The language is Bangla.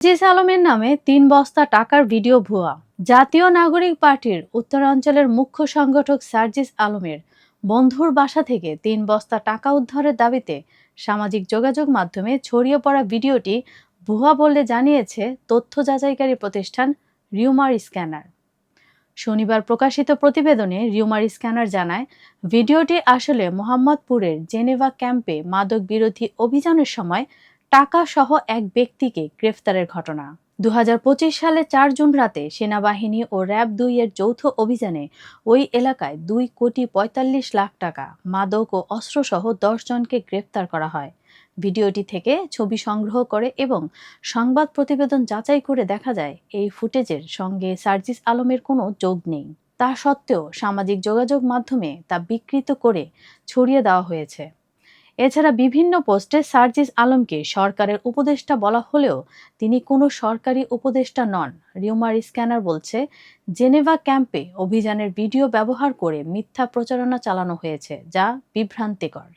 সার্জিস আলমের নামে ৩ বস্তা টাকার ভিডিও ভুয়া। জাতীয় নাগরিক পার্টির উত্তরাঞ্চলের মুখ্য সংগঠক সার্জিস আলমের বন্ধুর বাসা থেকে ৩ বস্তা টাকা উদ্ধারের দাবিতে সামাজিক যোগাযোগ মাধ্যমে ছড়িয়ে পড়া ভিডিওটি ভুয়া বলে জানিয়েছে তথ্য যাচাইকারী প্রতিষ্ঠান রিউমার স্ক্যানার। শনিবার প্রকাশিত প্রতিবেদনে রিউমার স্ক্যানার জানায়, ভিডিওটি আসলে মোহাম্মদপুরের জেনেভা ক্যাম্পে মাদক বিরোধী অভিযানের সময় টাকা সহ এক ব্যক্তিকে গ্রেফতারের ঘটনা। ২০২৫ সালে ৪ জুন রাতে সেনাবাহিনী ও র‍্যাব-২ এর যৌথ অভিযানে ওই এলাকায় ২,৪৫,০০,০০০ টাকা, মাদক ও অস্ত্রসহ ১০ জনকে গ্রেফতার করা হয়। ভিডিওটি থেকে ছবি সংগ্রহ করে এবং সংবাদ প্রতিবেদন যাচাই করে দেখা যায়, এই ফুটেজের সঙ্গে সার্জিস আলমের কোনো যোগ নেই। তা সত্ত্বেও সামাজিক যোগাযোগ মাধ্যমে তা বিকৃত করে ছড়িয়ে দেওয়া হয়েছে। এছাড়া বিভিন্ন পোস্টে সার্জিস আলমকে সরকারের উপদেষ্টা বলা হলেও তিনি কোনো সরকারি উপদেষ্টা নন। রিউমার স্ক্যানার বলছে, জেনেভা ক্যাম্পে অভিযানের ভিডিও ব্যবহার করে মিথ্যা প্রচারণা চালানো হয়েছে, যা বিভ্রান্তিকর।